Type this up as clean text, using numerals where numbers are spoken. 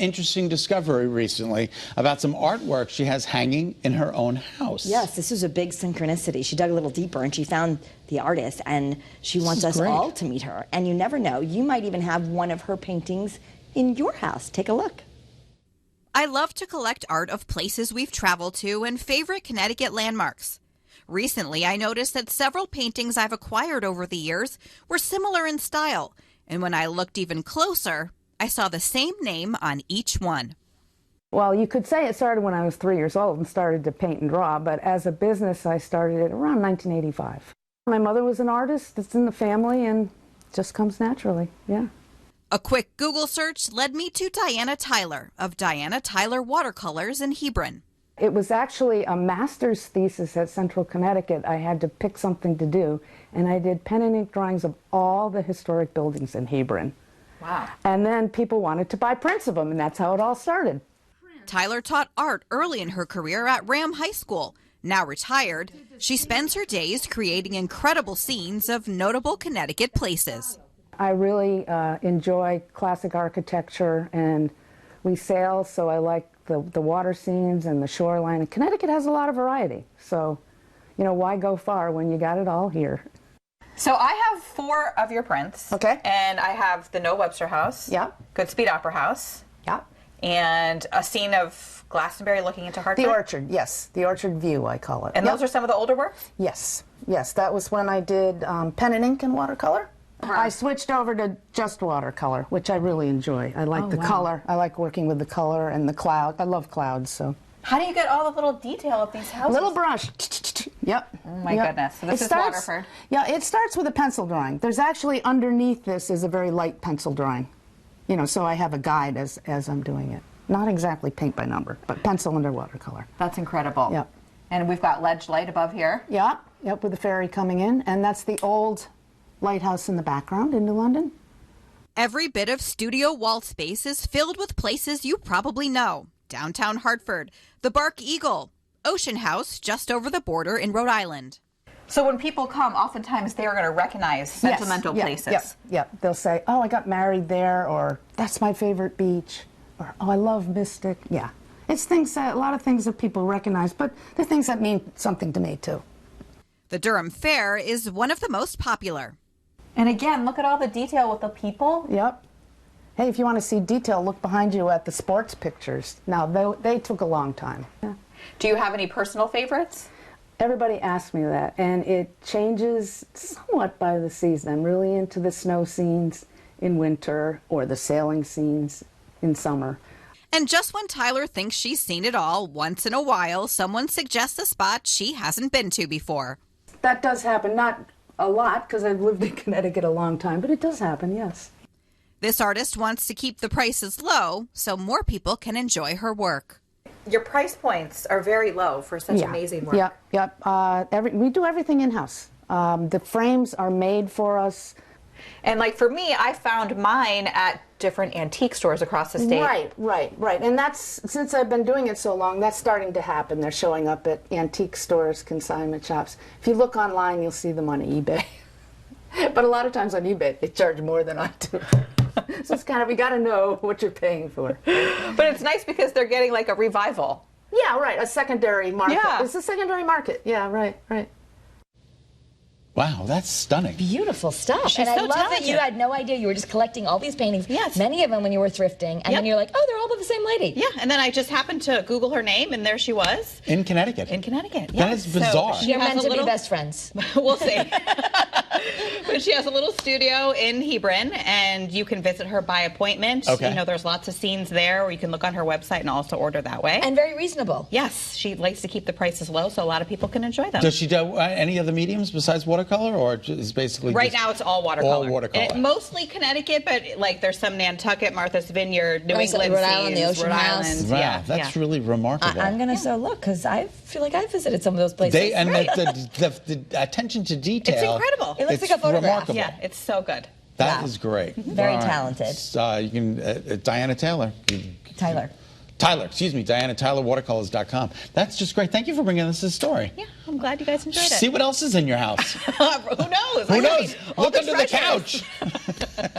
interesting discovery recently about some artwork she has hanging in her own house. Yes, this was a big synchronicity. She dug a little deeper and she found the artist, and she wants us all to meet her. And you never know, you might even have one of her paintings in your house. Take a look. I love to collect art of places we've traveled to and favorite Connecticut landmarks. Recently, I noticed that several paintings I've acquired over the years were similar in style, and when I looked even closer, I saw the same name on each one. Well, you could say it started when I was 3 years old and started to paint and draw, but as a business, I started it around 1985. My mother was an artist. It's in the family and just comes naturally, yeah. A quick Google search led me to Diana Tyler of Diana Tyler Watercolors in Hebron. It was actually a master's thesis at Central Connecticut. I had to pick something to do, and I did pen and ink drawings of all the historic buildings in Hebron. Wow. And then people wanted to buy prints of them, and that's how it all started. Tyler taught art early in her career at Ram High School. Now retired, she spends her days creating incredible scenes of notable Connecticut places. I really enjoy classic architecture, and we sail, so I like the water scenes and the shoreline. And Connecticut has a lot of variety, so, you know, why go far when you got it all here? So I have 4 of your prints. Okay. And I have the Noah Webster House. Yeah. Goodspeed Opera House. Yeah. And a scene of Glastonbury looking into Hartford. The orchard, yes. The orchard view, I call it. And those are some of the older works? Yes. Yes, that was when I did pen and ink and watercolor. I switched over to just watercolor, which I really enjoy. I like the color. I like working with the color and the cloud. I love clouds, so. How do you get all the little detail of these houses? Little brush. Yep. Oh my goodness. So this is Waterford. Yeah, it starts with a pencil drawing. There's actually underneath this is a very light pencil drawing. You know, so I have a guide as I'm doing it. Not exactly paint by number, but pencil under watercolor. That's incredible. Yep. And we've got ledge light above here. Yeah, yep, with the ferry coming in. And that's the old lighthouse in the background in New London. Every bit of studio wall space is filled with places you probably know. Downtown Hartford, the Bark Eagle, Ocean House just over the border in Rhode Island. So when people come, oftentimes they're going to recognize sentimental places. Yep. They'll say, oh, I got married there, or that's my favorite beach, or oh, I love Mystic. Yeah. It's things that, a lot of things that people recognize, but they're things that mean something to me, too. The Durham Fair is one of the most popular. And again, look at all the detail with the people. Yep. Hey, if you want to see detail, look behind you at the sports pictures. Now, they took a long time. Yeah. Do you have any personal favorites? Everybody asks me that, and it changes somewhat by the season. I'm really into the snow scenes in winter or the sailing scenes in summer. And just when Tyler thinks she's seen it all, once in a while, someone suggests a spot she hasn't been to before. That does happen. Not a lot, because I've lived in Connecticut a long time, but it does happen, yes. This artist wants to keep the prices low so more people can enjoy her work. Your price points are very low for such amazing work. Yep. We do everything in-house. The frames are made for us. And like for me, I found mine at different antique stores across the state. Right. And that's, since I've been doing it so long, that's starting to happen. They're showing up at antique stores, consignment shops. If you look online, you'll see them on eBay. But a lot of times on eBay, they charge more than I do. So it's kind of, you got to know what you're paying for. But it's nice because they're getting like a revival. Yeah, right. A secondary market. Yeah. It's a secondary market. Yeah, right. Wow, that's stunning. Beautiful stuff. She's and I so love talented. that you had no idea you were just collecting all these paintings. Yes. Many of them when you were thrifting. And then you're like, oh, they're all by the same lady. Yeah, and then I just happened to Google her name, and there she was. In Connecticut. In Connecticut, That is bizarre. So You're meant to be best friends. We'll see. But she has a little studio in Hebron, and you can visit her by appointment. Okay. You know, there's lots of scenes there, or you can look on her website and also order that way. And very reasonable. Yes, she likes to keep the prices low so a lot of people can enjoy them. Does she do any other mediums besides watercolor, or is basically Right now it's all watercolor. All watercolor. Mostly Connecticut, but like there's some Nantucket, Martha's Vineyard, New England Rhode Island, the scenes, Ocean Rhode House. Island. Wow, Yeah, that's really remarkable. I'm going to so look, because I feel like I visited some of those places. And the attention to detail. It's incredible. It looks it's like a photograph. remarkable. Yeah, it's so good. That is great. Very All right. talented. You can, Diana Taylor. Tyler, excuse me, DianaTylerWatercolors.com. That's just great. Thank you for bringing us this story. Yeah, I'm glad you guys enjoyed it. See what else is in your house. Who knows? Who knows? All Look the under the treasures. couch.